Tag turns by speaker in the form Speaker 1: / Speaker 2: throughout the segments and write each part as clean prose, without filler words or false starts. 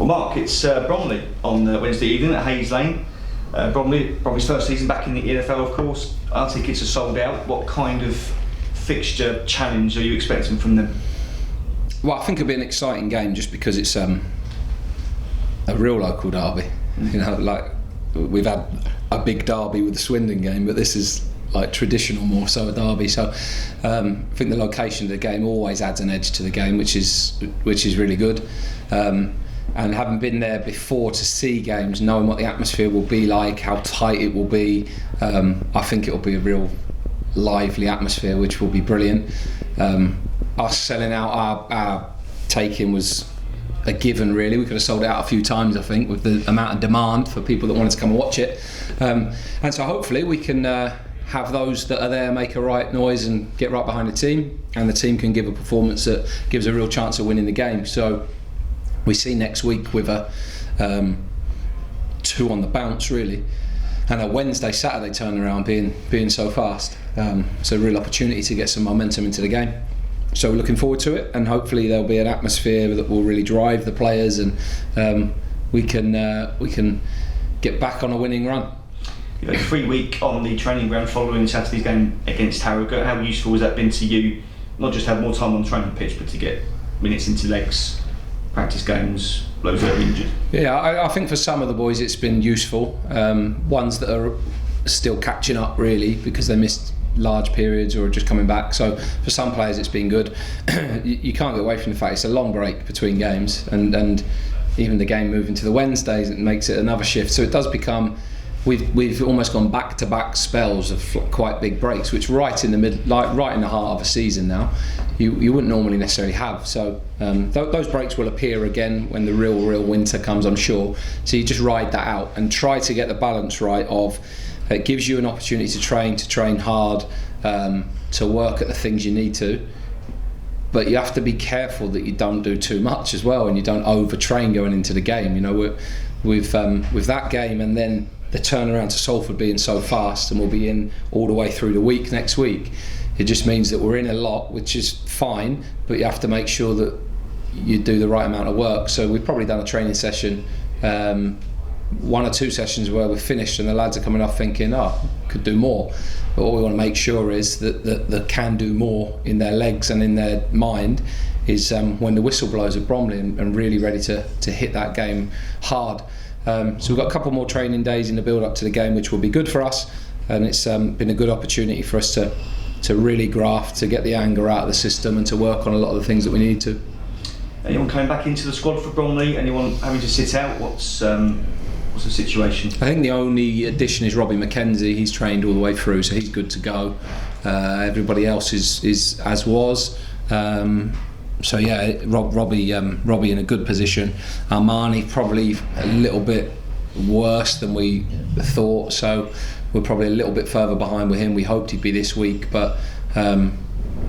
Speaker 1: Mark, it's Bromley on Wednesday evening at Hayes Lane. Bromley's first season back in the EFL, of course. Our tickets are sold out. What kind of fixture challenge are you expecting from them?
Speaker 2: Well, I think it'll be an exciting game just because it's a real local derby. You know, like we've had a big derby with the Swindon game, but this is like traditional more so a derby. So I think the location of the game always adds an edge to the game, which is really good. And having been there before to see games, knowing what the atmosphere will be like, how tight it will be, I think it will be a real lively atmosphere, which will be brilliant. Us selling out our take-in was a given, really. We could have sold it out a few times, I think, with the amount of demand for people that wanted to come and watch it. And so hopefully we can have those that are there make a right noise and get right behind the team, and the team can give a performance that gives a real chance of winning the game. So we see next week with a 2 on the bounce, really, and a Saturday turnaround being so fast. It's a real opportunity to get some momentum into the game. So we're looking forward to it, and hopefully there'll be an atmosphere that will really drive the players, and we can get back on a winning run.
Speaker 1: You've had a free week on the training ground following Saturday's game against Harrogate. How useful has that been to you? Not just have more time on the training pitch, but to get minutes into legs, practice games, loads that are injured.
Speaker 2: Yeah, I think for some of the boys it's been useful. Ones that are still catching up, really, because they missed large periods or are just coming back. So for some players it's been good. You can't get away from the fact it's a long break between games, and even the game moving to the Wednesdays, it makes it another shift. So it does become, we've almost gone back-to-back spells of quite big breaks, which right in the middle, like right in the heart of a season now, you wouldn't normally necessarily have. So those breaks will appear again when the real winter comes, I'm sure. So you just ride that out and try to get the balance right of, it gives you an opportunity to train hard, to work at the things you need to, but you have to be careful that you don't do too much as well, and you don't overtrain going into the game. You know, with that game and then the turnaround to Salford being so fast, and we'll be in all the way through the week next week, it just means that we're in a lot, which is fine, but you have to make sure that you do the right amount of work. So we've probably done a training session, 1 or 2 sessions where we're finished and the lads are coming off thinking, could do more. But what we want to make sure is that the can do more in their legs and in their mind is when the whistle blows at Bromley, and really ready to hit that game hard. So we've got a couple more training days in the build up to the game, which will be good for us, and it's been a good opportunity for us to really graft, to get the anger out of the system and to work on a lot of the things that we need to.
Speaker 1: Anyone coming back into the squad for Bromley? Anyone having to sit out? What's the situation? I
Speaker 2: think the only addition is Robbie McKenzie. He's trained all the way through, so he's good to go. Everybody else is as was. So yeah, Robbie in a good position. Armani probably a little bit worse than we thought, so we're probably a little bit further behind with him. We hoped he'd be this week, but on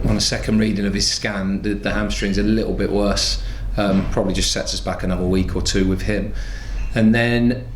Speaker 2: a second reading of his scan, the hamstring's a little bit worse. Probably just sets us back another week or 2 with him. And then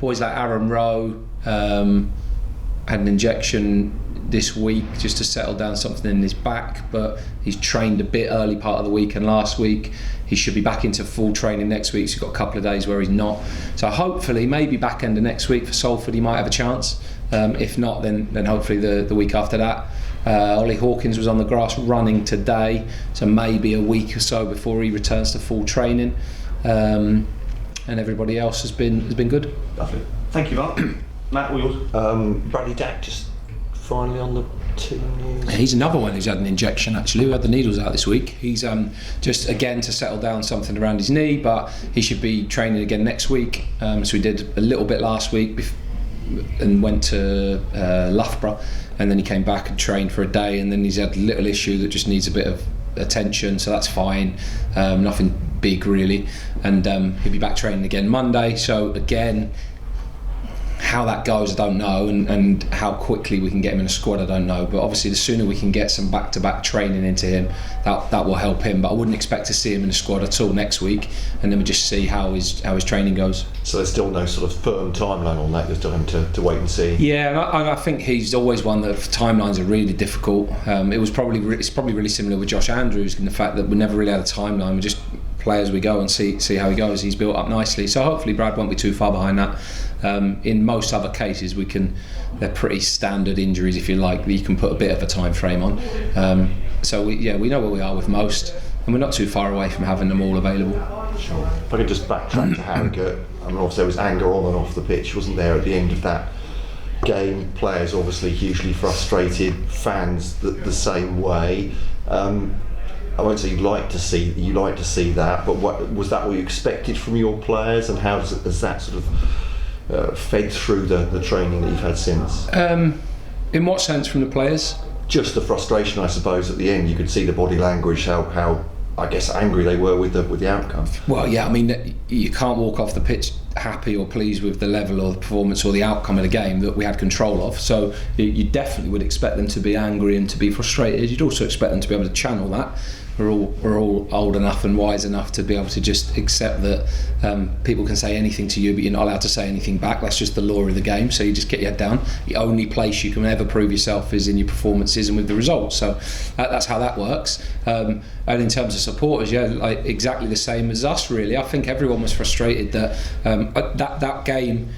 Speaker 2: boys like Aaron Rowe had an injection this week just to settle down something in his back, but he's trained a bit early part of the week and last week. He should be back into full training next week, so he's got a couple of days where he's not. So hopefully maybe back end of next week for Salford he might have a chance. If not, then hopefully the week after that. Ollie Hawkins was on the grass running today, so maybe a week or so before he returns to full training. And everybody else has been good.
Speaker 1: Lovely. Thank you, Mark. Matt, all yours.
Speaker 3: Bradley Dack just finally on the team news.
Speaker 2: He's another one who's had an injection, actually, who had the needles out this week. He's just again to settle down something around his knee, but he should be training again next week. So he did a little bit last week and went to Loughborough, and then he came back and trained for a day, and then he's had a little issue that just needs a bit of attention, so that's fine. Nothing big really, and he'll be back training again Monday. So again, how that goes I don't know, and how quickly we can get him in a squad I don't know, but obviously the sooner we can get some back-to-back training into him, that will help him. But I wouldn't expect to see him in the squad at all next week, and then we just see how his training goes.
Speaker 3: So there's still no sort of firm timeline on that, you're still having to wait and see?
Speaker 2: Yeah, and I think he's always one that timelines are really difficult. It's probably really similar with Josh Andrews in the fact that we never really had a timeline. We just play as we go and see how he goes. He's built up nicely, so hopefully Brad won't be too far behind that. In most other cases, they're pretty standard injuries, if you like, that you can put a bit of a time frame on. So we know where we are with most, and we're not too far away from having them all available.
Speaker 3: Sure. If I could just backtrack to Harrogate, I mean, obviously there was anger on and off the pitch, wasn't there, at the end of that game? Players obviously hugely frustrated, fans the same way. I won't say you like to see that, but was that what you expected from your players, and how has that sort of fed through the training that you've had since?
Speaker 2: In what sense from the players?
Speaker 3: Just the frustration, I suppose. At the end, you could see the body language, how I guess angry they were with the outcome.
Speaker 2: Well, yeah, I mean, you can't walk off the pitch happy or pleased with the level or the performance or the outcome of the game that we had control of. So you definitely would expect them to be angry and to be frustrated. You'd also expect them to be able to channel that. We're all old enough and wise enough to be able to just accept that people can say anything to you, but you're not allowed to say anything back. That's just the law of the game. So you just get your head down. The only place you can ever prove yourself is in your performances and with the results. So that's how that works. And in terms of supporters, like exactly the same as us, really. I think everyone was frustrated that that game.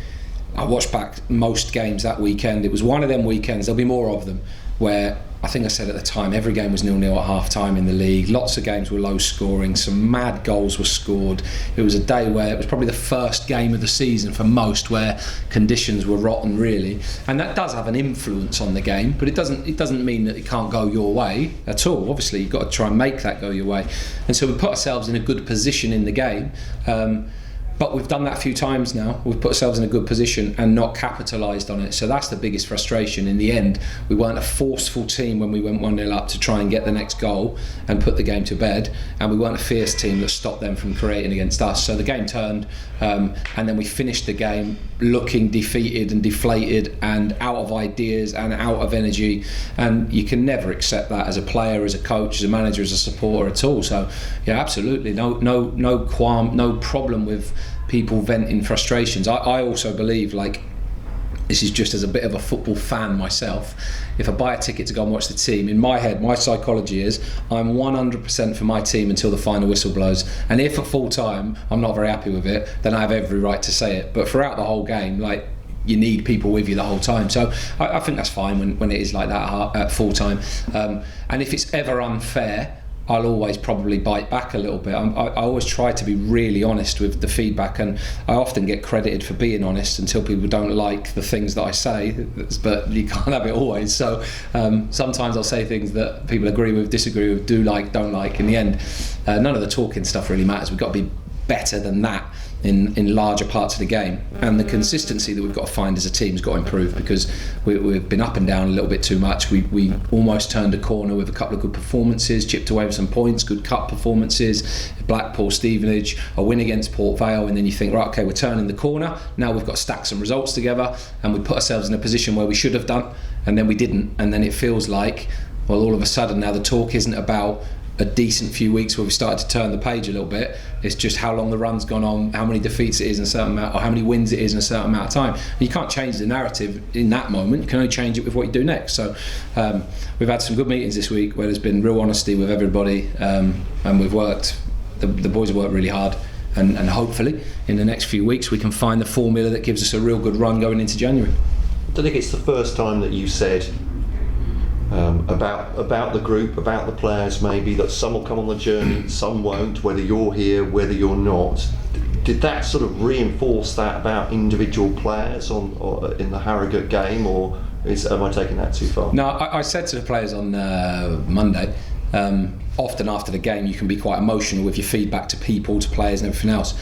Speaker 2: I watched back most games that weekend. It was one of them weekends. There'll be more of them where I think I said at the time every game was 0-0 at half time in the league. Lots of games were low scoring, some mad goals were scored. It was a day where it was probably the first game of the season for most where conditions were rotten, really, and that does have an influence on the game, but it doesn't mean that it can't go your way at all. Obviously you've got to try and make that go your way, and so we put ourselves in a good position in the game. But we've done that a few times now. We've put ourselves in a good position and not capitalised on it. So that's the biggest frustration. In the end, we weren't a forceful team when we went 1-0 up to try and get the next goal and put the game to bed. And we weren't a fierce team that stopped them from creating against us. So the game turned, and then we finished the game looking defeated and deflated and out of ideas and out of energy. And you can never accept that as a player, as a coach, as a manager, as a supporter at all. So yeah, absolutely, no qualm, no problem with people venting frustrations. I also believe, like, this is just as a bit of a football fan myself, if I buy a ticket to go and watch the team, in my head, my psychology is I'm 100% for my team until the final whistle blows, and if at full time I'm not very happy with it, then I have every right to say it. But throughout the whole game, like, you need people with you the whole time. So I think that's fine when it is like that at full time. And if it's ever unfair, I'll always probably bite back a little bit. I always try to be really honest with the feedback, and I often get credited for being honest until people don't like the things that I say, but you can't have it always. So sometimes I'll say things that people agree with, disagree with, do like, don't like. In the end, none of the talking stuff really matters. We've got to be better than that in larger parts of the game, and the consistency that we've got to find as a team has got to improve, because we've been up and down a little bit too much. We almost turned a corner with a couple of good performances, chipped away with some points, good cup performances, Blackpool, Stevenage, a win against Port Vale, and then you think, right, okay, we're turning the corner, now we've got to stack some results together, and we put ourselves in a position where we should have done, and then we didn't, and then it feels like, well, all of a sudden now the talk isn't about a decent few weeks where we started to turn the page a little bit. It's just how long the run's gone on, how many defeats it is in a certain amount, or how many wins it is in a certain amount of time. And you can't change the narrative in that moment. You can only change it with what you do next. So we've had some good meetings this week where there's been real honesty with everybody, and we've worked. The boys have worked really hard, and hopefully in the next few weeks we can find the formula that gives us a real good run going into January.
Speaker 3: I don't think it's the first time that you said about the group, about the players, maybe that some will come on the journey, some won't, whether you're here, whether you're not. Did that sort of reinforce that about individual players or in the Harrogate game, or am I taking that too far?
Speaker 2: No, I said to the players on Monday, often after the game you can be quite emotional with your feedback to people, to players and everything else.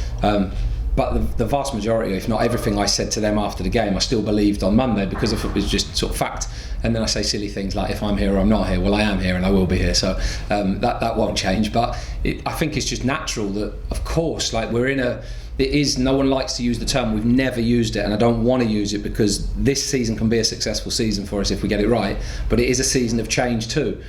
Speaker 2: But the vast majority, if not everything I said to them after the game, I still believed on Monday, because if it was just sort of fact. And then I say silly things like, if I'm here or I'm not here, well, I am here and I will be here. So that won't change. But I think it's just natural that, of course, like no one likes to use the term, we've never used it, and I don't want to use it, because this season can be a successful season for us if we get it right, but it is a season of change too.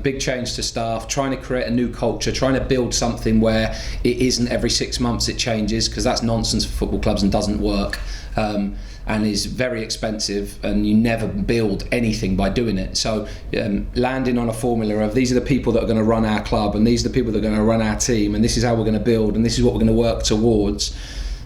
Speaker 2: Big change to staff, trying to create a new culture, trying to build something where it isn't every 6 months it changes, because that's nonsense for football clubs and doesn't work. and is very expensive, and you never build anything by doing it. So landing on a formula of these are the people that are going to run our club, and these are the people that are going to run our team, and this is how we're going to build, and this is what we're going to work towards.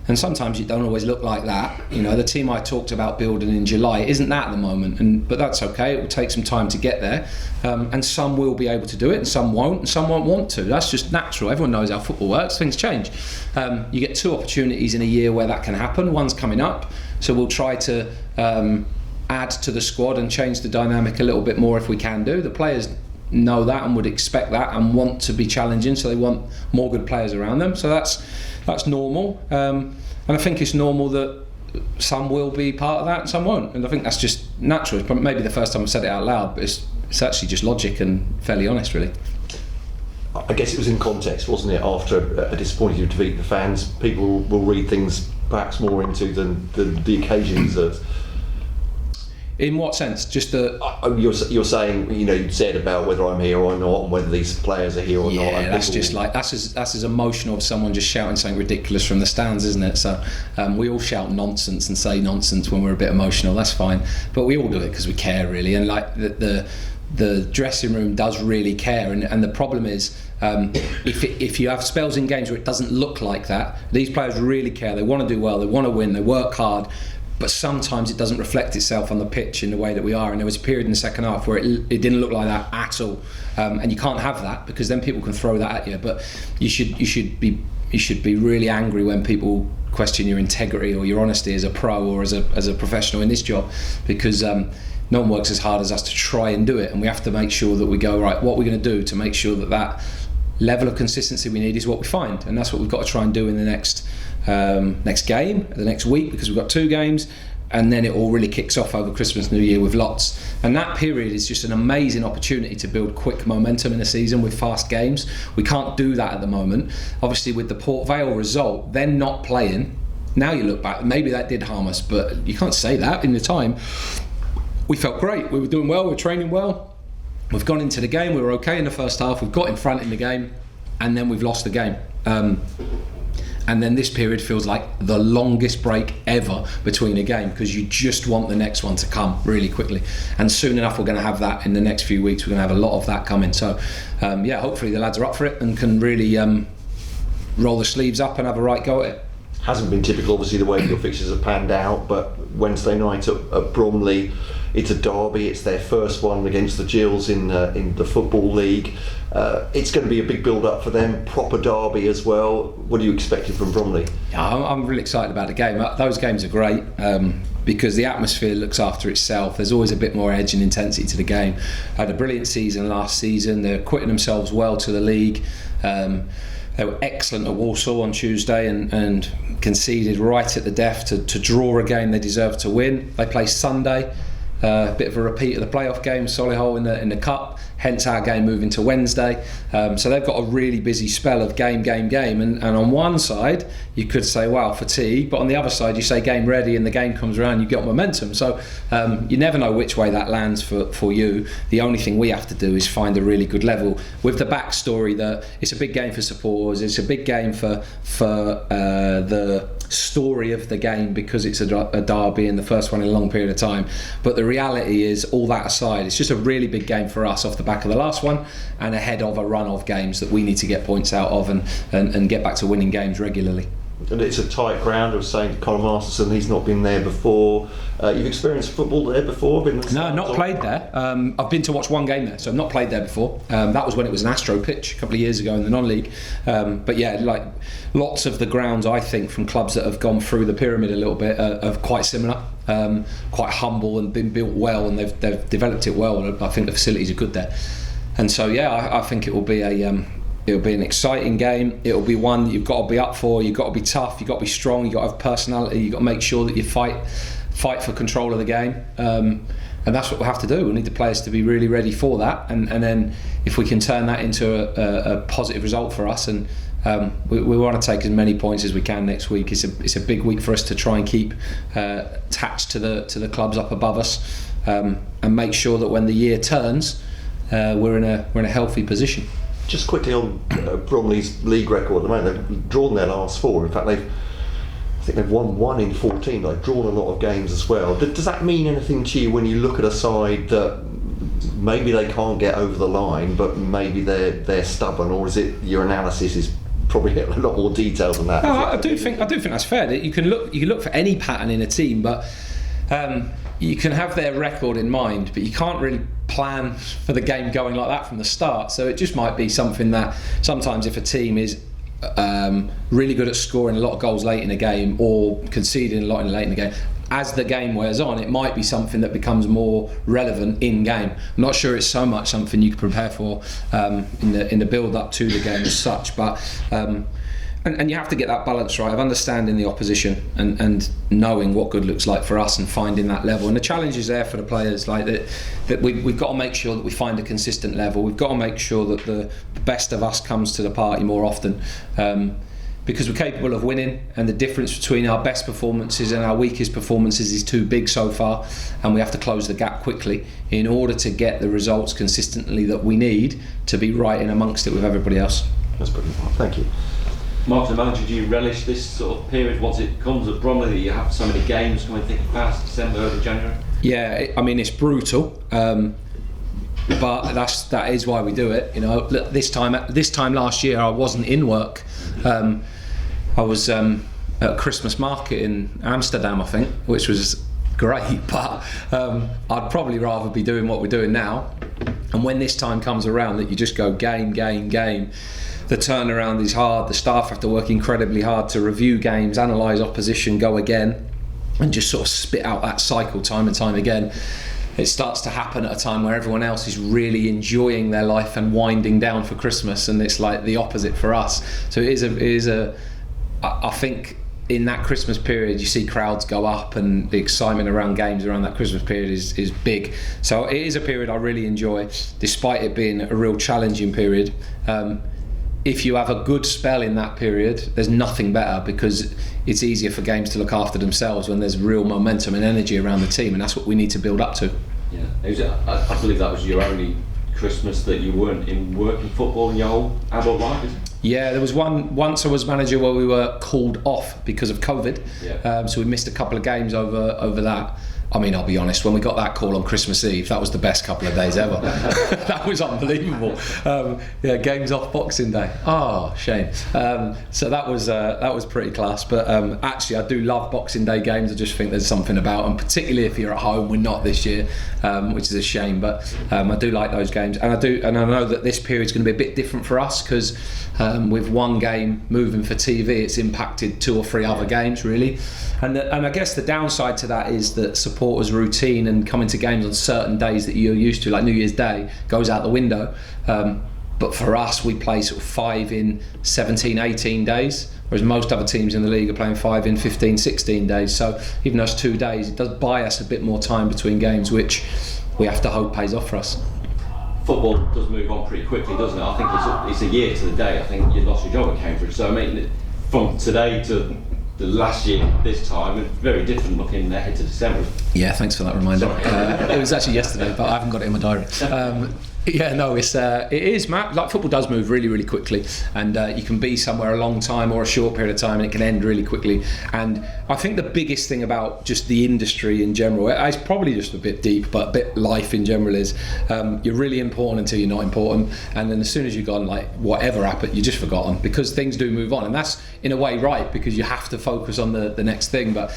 Speaker 2: And sometimes it don't always look like that. You know, the team I talked about building in July isn't that at the moment, but that's okay. It will take some time to get there, and some will be able to do it, and some won't, and some won't want to. That's just natural. Everyone knows how football works. Things change. You get 2 opportunities in a year where that can happen. One's coming up, so we'll try to add to the squad and change the dynamic a little bit more if we can do. The players know that and would expect that and want to be challenging, so they want more good players around them. So that's normal, and I think it's normal that some will be part of that and some won't, and I think that's just natural. It's maybe the first time I've said it out loud, but it's actually just logic and fairly honest, really.
Speaker 3: I guess it was in context, wasn't it? After a disappointing defeat, the fans, people will read things perhaps more into than the occasion deserves.
Speaker 2: In what sense? Just the
Speaker 3: you're saying, you know, you said about whether I'm here or not, and whether these players are here or not.
Speaker 2: Yeah, that's just like that's as emotional as someone just shouting something ridiculous from the stands, isn't it? So we all shout nonsense and say nonsense when we're a bit emotional. That's fine, but we all do it because we care, really. And like the dressing room does really care, and the problem is if you have spells in games where it doesn't look like that, these players really care. They want to do well, they want to win, they work hard, but sometimes it doesn't reflect itself on the pitch in the way that we are. And there was a period in the second half where it didn't look like that at all, and you can't have that, because then people can throw that at you. But you should be really angry when people question your integrity or your honesty as a pro or as a professional in this job, because no one works as hard as us to try and do it, and we have to make sure that we go, right, what we're going to do to make sure that level of consistency we need is what we find, and that's what we've got to try and do in the next game, the next week, because we've got 2 games, and then it all really kicks off over Christmas, New Year with lots. And that period is just an amazing opportunity to build quick momentum in a season with fast games. We can't do that at the moment. Obviously, with the Port Vale result, then not playing, now you look back, maybe that did harm us, but you can't say that. In the time, we felt great, we were doing well, we were training well. We've gone into the game, we were okay in the first half, we've got in front in the game, and then we've lost the game. And then this period feels like the longest break ever between a game, because you just want the next one to come really quickly. And soon enough we're going to have that in the next few weeks. We're going to have a lot of that coming. So hopefully the lads are up for it and can really roll the sleeves up and have a right go at it.
Speaker 3: Hasn't been typical, obviously, the way your fixtures have panned out, but Wednesday night at Bromley, it's a derby. It's their first one against the Gills in the Football League. It's going to be a big build-up for them, proper derby as well. What are you expecting from Bromley?
Speaker 2: Yeah, I'm really excited about the game. Those games are great because the atmosphere looks after itself. There's always a bit more edge and intensity to the game. Had a brilliant season last season. They're acquitting themselves well to the league. They were excellent at Walsall on Tuesday and conceded right at the death to draw a game they deserved to win. They play Sunday, a bit of a repeat of the playoff game, Solihull in the cup, hence our game moving to Wednesday. So they've got a really busy spell of game, and on one side you could say, wow, fatigue, but on the other side you say game ready, and the game comes around, you get momentum. So you never know which way that lands for you. The only thing we have to do is find a really good level, with the backstory that it's a big game for supporters, it's a big game for the story of the game, because it's a derby and the first one in a long period of time. But the reality is, all that aside, it's just a really big game for us off the back of the last one, and ahead of a run of games that we need to get points out of and get back to winning games regularly.
Speaker 3: And it's a tight ground. I was saying to Conor Masterson, he's not been there before. You've experienced football there before?
Speaker 2: No, not played there. I've been to watch one game there, so I've not played there before. That was when it was an Astro pitch a couple of years ago in the non-league. But yeah, like lots of the grounds, I think, from clubs that have gone through the pyramid a little bit are quite similar, quite humble and been built well, and they've developed it well. I think the facilities are good there. And so yeah, I think it will be it'll be an exciting game. It'll be one that you've got to be up for. You've got to be tough. You've got to be strong. You've got to have personality. You've got to make sure that you fight for control of the game. And that's what we'll have to do. We need the players to be really ready for that. And then if we can turn that into a positive result for us, and we want to take as many points as we can next week. It's a big week for us to try and keep attached to the clubs up above us, and make sure that when the year turns, we're in a healthy position.
Speaker 3: Just quickly on Bromley's league record at the moment, they've drawn their last 4. In fact, I think they've won 1 in 14. They've drawn a lot of games as well. Does that mean anything to you when you look at a side that maybe they can't get over the line, but maybe they're stubborn, or is it your analysis is probably a lot more detailed than that?
Speaker 2: No, I do think that's fair. That you can look for any pattern in a team, but you can have their record in mind, but you can't really plan for the game going like that from the start. So it just might be something that sometimes if a team is really good at scoring a lot of goals late in a game or conceding a lot late in the game, as the game wears on, it might be something that becomes more relevant in game. I'm not sure it's so much something you can prepare for in the build up to the game as such, but and you have to get that balance right of understanding the opposition and knowing what good looks like for us and finding that level. And the challenge is there for the players, like that we've got to make sure that we find a consistent level. We've got to make sure that the best of us comes to the party more often. Because we're capable of winning, and the difference between our best performances and our weakest performances is too big so far, and we have to close the gap quickly in order to get the results consistently that we need to be right in amongst it with everybody else.
Speaker 3: That's brilliant. Thank you.
Speaker 4: Mark, the manager, do you relish this sort of period once it comes at Bromley that you have so many games coming thick and fast, December, early January?
Speaker 2: Yeah, I mean it's brutal. But that is why we do it. You know, this time last year I wasn't in work. I was at a Christmas market in Amsterdam, I think, which was great. But I'd probably rather be doing what we're doing now. And when this time comes around, that you just go game. The turnaround is hard. The staff have to work incredibly hard to review games, analyse opposition, go again, and just sort of spit out that cycle time and time again. It starts to happen at a time where everyone else is really enjoying their life and winding down for Christmas, and it's like the opposite for us. So it is a I think in that Christmas period you see crowds go up, and the excitement around games around that Christmas period is big. So it is a period I really enjoy, despite it being a real challenging period. If you have a good spell in that period, there's nothing better, because it's easier for games to look after themselves when there's real momentum and energy around the team, and that's what we need to build up to.
Speaker 4: Yeah, I believe that was your only Christmas that you weren't in working football in your whole adult life, isn't it?
Speaker 2: Yeah, there was once I was manager where we were called off because of COVID.
Speaker 4: Yeah.
Speaker 2: So we missed a couple of games over that. I mean, I'll be honest, when we got that call on Christmas Eve, that was the best couple of days ever. That was unbelievable. Games off Boxing Day. Oh, shame. So that was pretty class. But actually, I do love Boxing Day games. I just think there's something about them, particularly if you're at home. We're not this year, which is a shame. But I do like those games, and I know that this period's going to be a bit different for us, because with one game moving for TV, it's impacted 2 or 3 other games really. And I guess the downside to that is that supporters' routine and coming to games on certain days that you're used to, like New Year's Day, goes out the window. But for us, we play sort of 5 in 17, 18 days, whereas most other teams in the league are playing 5 in 15, 16 days. So even those 2 days, it does buy us a bit more time between games, which we have to hope pays off for us.
Speaker 4: Football does move on pretty quickly, doesn't it? I think it's a year to the day. I think you lost your job at Cambridge. So I mean, from today to the last year, this time, it's very different looking ahead to December.
Speaker 2: Yeah, thanks for that reminder. It was actually yesterday, but I haven't got it in my diary. Yeah, no, it is, Matt. Like, football does move really, really quickly, and you can be somewhere a long time or a short period of time, and it can end really quickly. And I think the biggest thing about just the industry in general, it's probably just a bit deep, but a bit life in general, is you're really important until you're not important, and then as soon as you've gone, like, whatever happened, you're just forgotten, because things do move on, and that's in a way right, because you have to focus on the next thing. But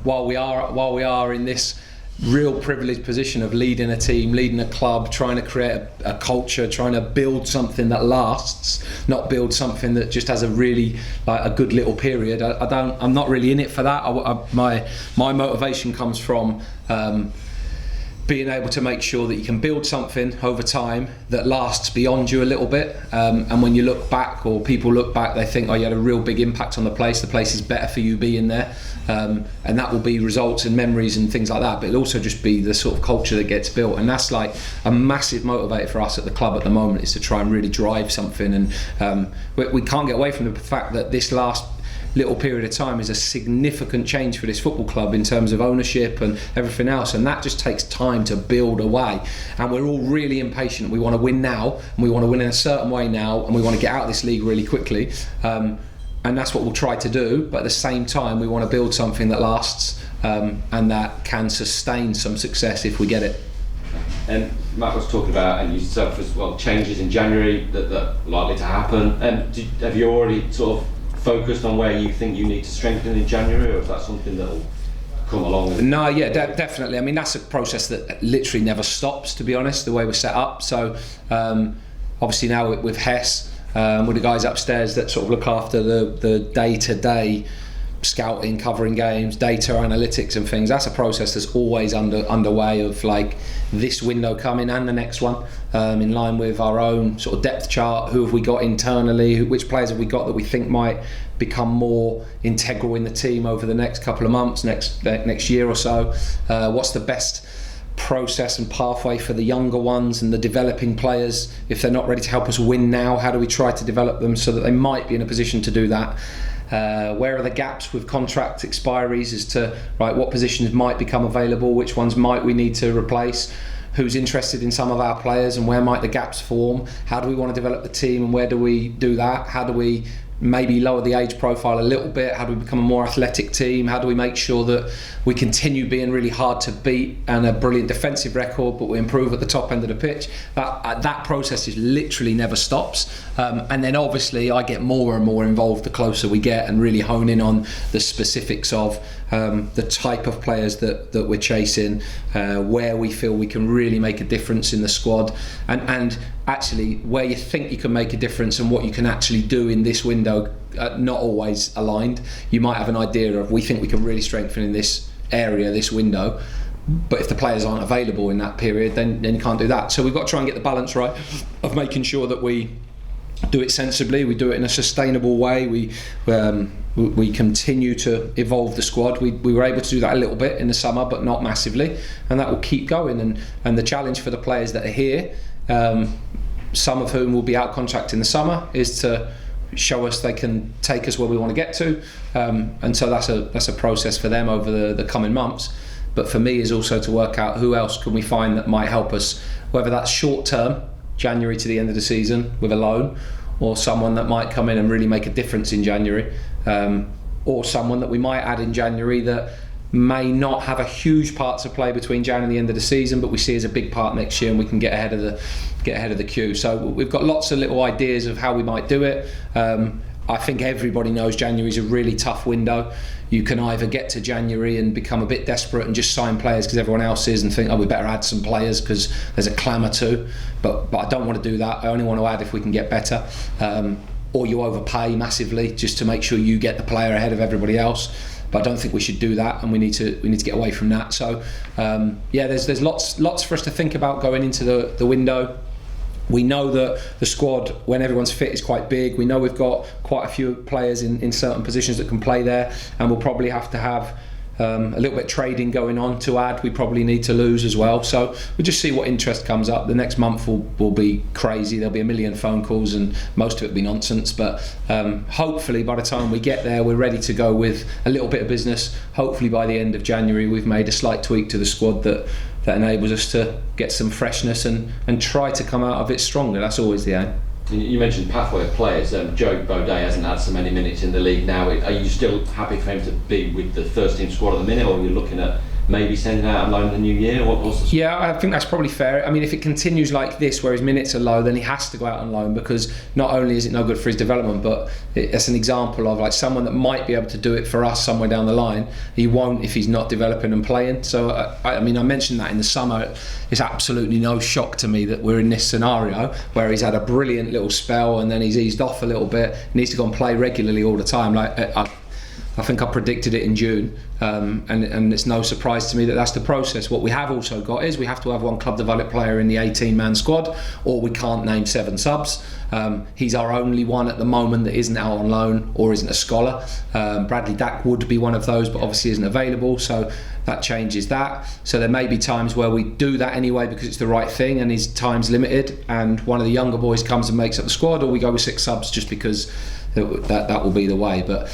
Speaker 2: while we are in this real privileged position of leading a team, leading a club, trying to create a culture, trying to build something that lasts, not build something that just has a really a good little period. I'm not really in it for that. My motivation comes from being able to make sure that you can build something over time that lasts beyond you a little bit, and when you look back, or people look back, they think, oh, you had a real big impact on the place is better for you being there, and that will be results and memories and things like that, but it'll also just be the sort of culture that gets built. And that's like a massive motivator for us at the club at the moment, is to try and really drive something. And we can't get away from the fact that this last little period of time is a significant change for this football club in terms of ownership and everything else, and that just takes time to build away. And we're all really impatient. We want to win now, and we want to win in a certain way now, and we want to get out of this league really quickly. and that's what we'll try to do. But at the same time, we want to build something that lasts and that can sustain some success if we get it.
Speaker 4: And Matt was talking about, and yourself as well, changes in January that are likely to happen. Have you already sort of focused on where you think you need to strengthen in January, or is that something that will come along?
Speaker 2: No, yeah, definitely. I mean, that's a process that literally never stops, to be honest, the way we're set up. So obviously now with Hess, with the guys upstairs that sort of look after the day-to-day scouting, covering games, data analytics and things, that's a process that's always underway of like this window coming and the next one, in line with our own sort of depth chart. Who have we got internally? Which players have we got that we think might become more integral in the team over the next couple of months, next year or so? What's the best process and pathway for the younger ones and the developing players? If they're not ready to help us win now, how do we try to develop them so that they might be in a position to do that? Where are the gaps with contract expiries as to what positions might become available, which ones might we need to replace, who's interested in some of our players and where might the gaps form? How do we want to develop the team and where do we do that? How do we maybe lower the age profile a little bit? How do we become a more athletic team? How do we make sure that we continue being really hard to beat and a brilliant defensive record, but we improve at the top end of the pitch? That process is literally never stops. And then obviously I get more and more involved the closer we get and really hone in on the specifics of the type of players that we're chasing, where we feel we can really make a difference in the squad, and actually where you think you can make a difference and what you can actually do in this window, not always aligned. You might have an idea of, we think we can really strengthen in this area, this window, but if the players aren't available in that period, then you can't do that. So we've got to try and get the balance right of making sure that we do it sensibly, we do it in a sustainable way, we continue to evolve the squad. We were able to do that a little bit in the summer, but not massively, and that will keep going. And the challenge for the players that are here, some of whom will be out contract in the summer, is to show us they can take us where we want to get to, and so that's a process for them over the coming months. But for me is also to work out who else can we find that might help us, whether that's short term, January to the end of the season with a loan, or someone that might come in and really make a difference in January, or someone that we might add in January that may not have a huge part to play between Jan and the end of the season, but we see as a big part next year, and we can get ahead of the queue. So we've got lots of little ideas of how we might do it. I think everybody knows January is a really tough window. You can either get to January and become a bit desperate and just sign players because everyone else is, and think, we better add some players because there's a clamour to. But I don't want to do that. I only want to add if we can get better. Or you overpay massively just to make sure you get the player ahead of everybody else. But I don't think we should do that, and we need to get away from that. So there's lots for us to think about going into the window. We know that the squad, when everyone's fit, is quite big. We know we've got quite a few players in certain positions that can play there, and we'll probably have to have a little bit of trading going on to add. We probably need to lose as well. So we'll just see what interest comes up. The next month will be crazy. There'll be a million phone calls, and most of it will be nonsense. But hopefully by the time we get there, we're ready to go with a little bit of business. Hopefully by the end of January, we've made a slight tweak to the squad that enables us to get some freshness and try to come out of it stronger. That's always the aim.
Speaker 4: You mentioned pathway of players. Joe Baudet hasn't had so many minutes in the league now. Are you still happy for him to be with the first team squad at the minute, or are you looking at maybe sending out on loan in the new year? Yeah,
Speaker 2: I think that's probably fair. I mean, if it continues like this, where his minutes are low, then he has to go out on loan, because not only is it no good for his development, but it's an example of someone that might be able to do it for us somewhere down the line. He won't if he's not developing and playing. So I mentioned that in the summer. It's absolutely no shock to me that we're in this scenario where he's had a brilliant little spell and then he's eased off a little bit. He needs to go and play regularly all the time. I think I predicted it in June, and it's no surprise to me that that's the process. What we have also got is we have to have one club developed player in the 18-man squad, or we can't name 7 subs. He's our only one at the moment that isn't out on loan or isn't a scholar. Bradley Dack would be one of those, but obviously isn't available, so that changes that. So there may be times where we do that anyway because it's the right thing and his time's limited, and one of the younger boys comes and makes up the squad, or we go with 6 subs just because that will be the way. But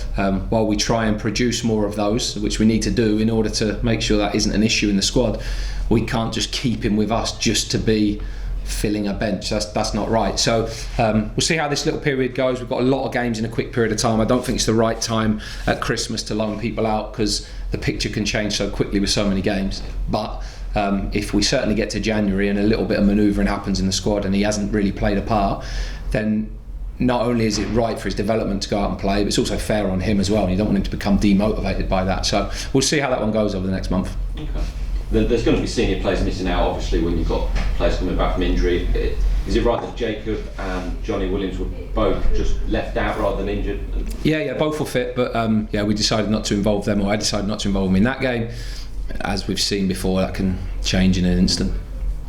Speaker 2: while we try and produce more of those, which we need to do in order to make sure that isn't an issue in the squad, we can't just keep him with us just to be filling a bench. That's not right. So we'll see how this little period goes. We've got a lot of games in a quick period of time. I don't think it's the right time at Christmas to loan people out, because the picture can change so quickly with so many games. But if we certainly get to January and a little bit of manoeuvring happens in the squad and he hasn't really played a part, then not only is it right for his development to go out and play, but it's also fair on him as well. And you don't want him to become demotivated by that. So we'll see how that one goes over the next month.
Speaker 4: Okay. There's going to be senior players missing out, obviously, when you've got players coming back from injury. Is it right that Jacob and Johnny Williams were both just left out rather than injured?
Speaker 2: Yeah, both were fit, but we decided not to involve them, or I decided not to involve them in that game. As we've seen before, that can change in an instant.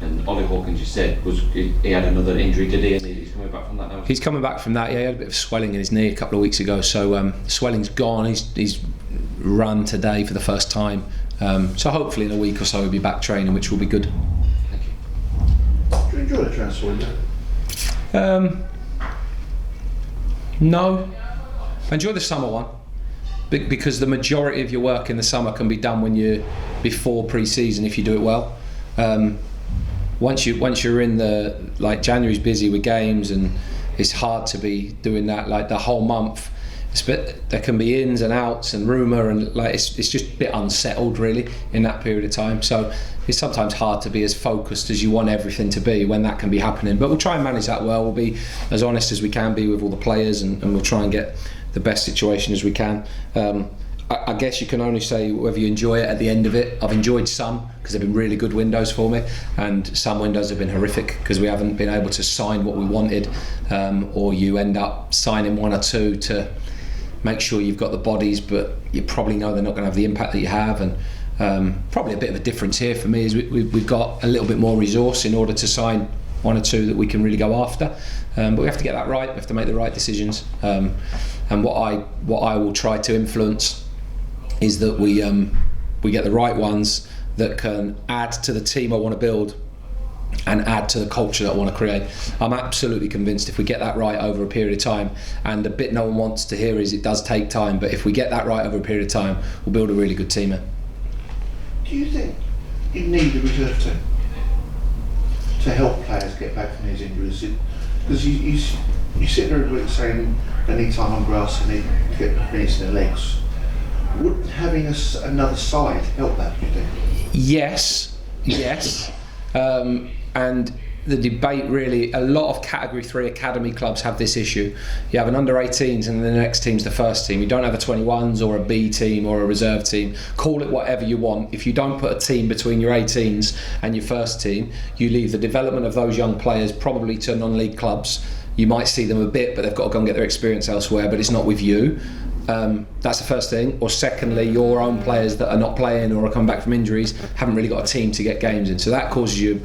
Speaker 4: And Ollie Hawkins, you said, he had another injury, did he? And he's coming back from that now?
Speaker 2: He's coming back from that, yeah. He had a bit of swelling in his knee a couple of weeks ago, so the swelling's gone. He's run today for the first time. So hopefully in a week or so he'll be back training, which will be good.
Speaker 4: Thank you.
Speaker 3: Do you enjoy the transfer window?
Speaker 2: No. I enjoy the summer one, because the majority of your work in the summer can be done when you're before pre-season if you do it well. Once you're in January's busy with games, and it's hard to be doing that the whole month. There can be ins and outs and rumour, and it's just a bit unsettled really in that period of time. So it's sometimes hard to be as focused as you want everything to be when that can be happening. But we'll try and manage that well. We'll be as honest as we can be with all the players, and we'll try and get the best situation as we can. I guess you can only say whether you enjoy it at the end of it. I've enjoyed some because they've been really good windows for me, and some windows have been horrific because we haven't been able to sign what we wanted, or you end up signing one or two to make sure you've got the bodies, but you probably know they're not going to have the impact that you have. And probably a bit of a difference here for me is we've got a little bit more resource in order to sign one or two that we can really go after. But we have to get that right. We have to make the right decisions. And what I will try to influence is that we get the right ones that can add to the team I want to build and add to the culture that I want to create. I'm absolutely convinced if we get that right over a period of time, and the bit no one wants to hear is it does take time, but if we get that right over a period of time, we'll build a really good team here.
Speaker 3: Do you think you need a reserve team to help players get back from these injuries? Because you sit there every week saying they need time on grass and they get minutes in their legs. Would having another side help that, do you think?
Speaker 2: Yes. And the debate really, a lot of Category 3 academy clubs have this issue. You have an under-18s and the next team's the first team. You don't have a 21s or a B team or a reserve team. Call it whatever you want. If you don't put a team between your 18s and your first team, you leave the development of those young players probably to non-league clubs. You might see them a bit, but they've got to go and get their experience elsewhere, but it's not with you. That's the first thing. Or secondly, your own players that are not playing or are coming back from injuries haven't really got a team to get games in, so that causes you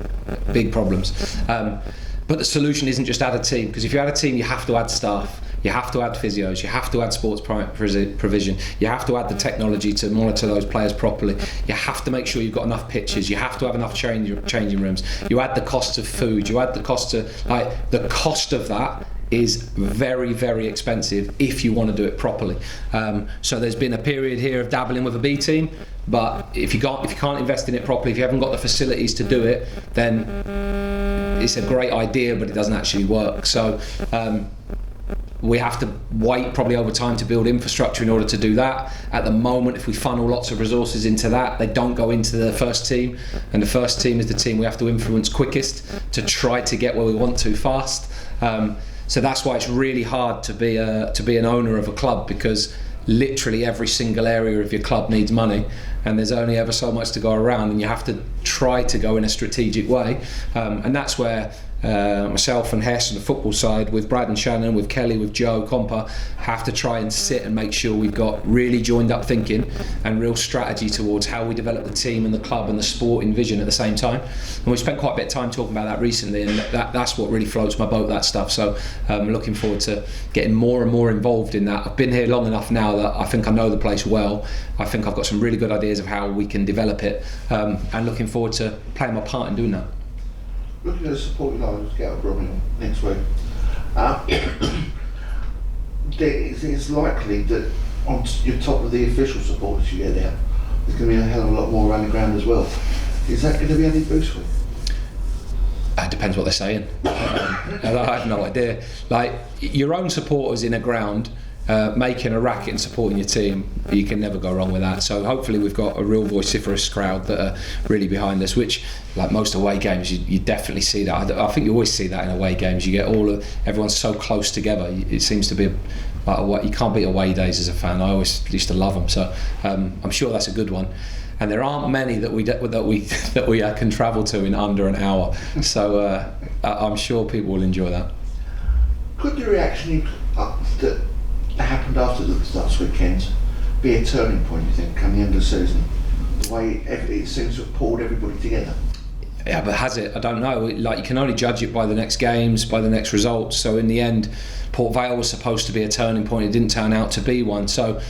Speaker 2: big problems. But the solution isn't just add a team, because if you add a team you have to add staff, you have to add physios, you have to add sports provision, you have to add the technology to monitor those players properly, you have to make sure you've got enough pitches, you have to have enough changing rooms, you add the cost of food, you add the cost of the cost of that is very, very expensive if you want to do it properly. So there's been a period here of dabbling with a B team, but if you can't invest in it properly, if you haven't got the facilities to do it, then it's a great idea, but it doesn't actually work. So we have to wait probably over time to build infrastructure in order to do that. At the moment, if we funnel lots of resources into that, they don't go into the first team, and the first team is the team we have to influence quickest to try to get where we want to fast. So that's why it's really hard to be an owner of a club, because literally every single area of your club needs money, and there's only ever so much to go around, and you have to try to go in a strategic way, and that's where myself and Hess on the football side, with Brad and Shannon, with Kelly, with Joe Comper, have to try and sit and make sure we've got really joined up thinking and real strategy towards how we develop the team and the club and the sporting vision at the same time. And we've spent quite a bit of time talking about that recently, and that's what really floats my boat, that stuff. So I'm looking forward to getting more and more involved in that. I've been here long enough now that I think I know the place well. I think I've got some really good ideas of how we can develop it, and looking forward to playing my part in doing that.
Speaker 3: Looking at the support you like, get out of Bromley next week. It's likely that on your top of the official supporters you get there, there's going to be a hell of a lot more around the ground as well. Is that going to be any boost for you?
Speaker 2: It depends what they're saying. I have no idea. Like, your own supporters in a ground making a racket and supporting your team, you can never go wrong with that. So hopefully we've got a real vociferous crowd that are really behind us, which, like most away games, you definitely see that. I think you always see that in away games. You get everyone's so close together. It seems to be like you can't beat away days as a fan. I always used to love them. So I'm sure that's a good one. And there aren't many that we can travel to in under an hour. So I'm sure people will enjoy that.
Speaker 5: Could the reaction that happened after the last weekend be a turning point, you think, come the end of the season? The way it seems to have pulled everybody together.
Speaker 2: Yeah, but has it? I don't know. Like, you can only judge it by the next games, by the next results. So in the end, Port Vale was supposed to be a turning point. It didn't turn out to be one. So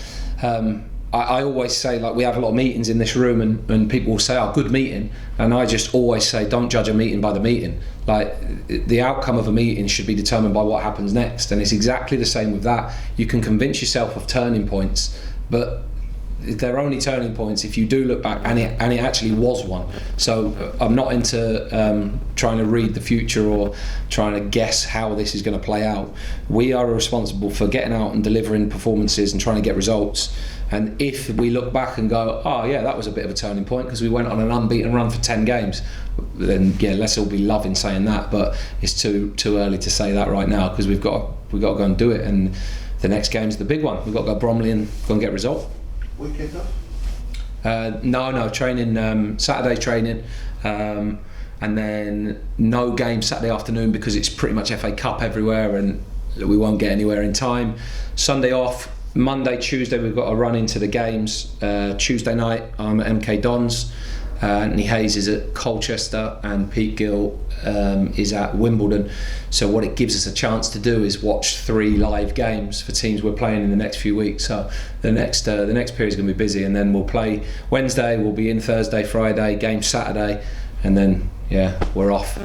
Speaker 2: I always say, like, we have a lot of meetings in this room, and people will say, "Oh, good meeting," and I just always say, don't judge a meeting by the meeting. Like, the outcome of a meeting should be determined by what happens next, and it's exactly the same with that. You can convince yourself of turning points, but they're only turning points if you do look back and it actually was one. So I'm not into trying to read the future or trying to guess how this is going to play out. We are responsible for getting out and delivering performances and trying to get results. And if we look back and go, oh yeah, that was a bit of a turning point because we went on an unbeaten run for 10 games, then yeah, let's all be loving saying that. But it's too early to say that right now, because we've got to go and do it. And the next game's the big one. We've got to go to Bromley and go and get a result.
Speaker 5: Weekend off?
Speaker 2: No, training, Saturday training, and then no game Saturday afternoon because it's pretty much FA Cup everywhere and we won't get anywhere in time. Sunday off. Monday, Tuesday we've got to run into the games. Tuesday night I'm at MK Dons, Anthony Hayes is at Colchester, and Pete Gill is at Wimbledon. So what it gives us a chance to do is watch 3 live games for teams we're playing in the next few weeks. So the next period is going to be busy, and then we'll play Wednesday, we'll be in Thursday, Friday, game Saturday, and then yeah, we're off.